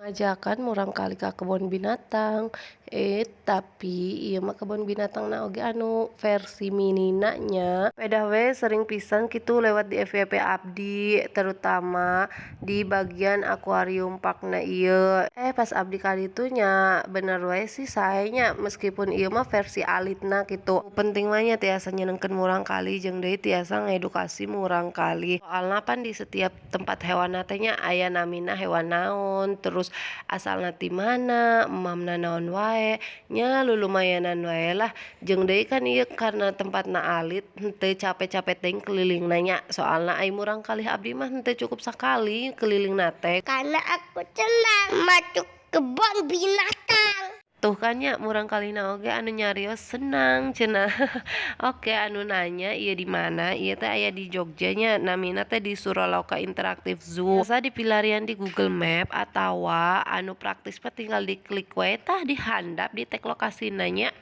Ajakan murang kali ka kebun binatang. Tapi ieu mah kebun binatangna oge anu versi minina nya. Pedah we sering pisan kitu lewat di FYP abdi, terutama di bagian akuarium parkna ieu. Pas abdi ka ditu nya bener we sih sae nya meskipun ieu mah versi alitna kitu. Penting mah nya tiasa nyenengkeun murang kali jeung deui tiasa ngedukasi murang kali. Soalna pan di setiap tempat hewanna teh nya aya namina hewan naon, terus asalna ti mana, emamna naon wae, nya lulumayanan wae lah. Jeung deui kan ieu karena tempatna alit, henteu capek-capek teuing kelilingna nya. Soalna ai murang kalih abdi mah henteu cukup sakali kelilingna teh. Karena aku senang masuk kebun binatang. Tuh kan nya murang kalihna oge anu nyarios senang cenah. Oke, anu nanya ieu di mana? Ieu teh aya di Jogja nya, namina teh di Suraloka Interactive Zoo. Biasa dipilarian di Google Map atawa anu praktis mah tinggal diklik wae tah di handap di tag lokasina nya.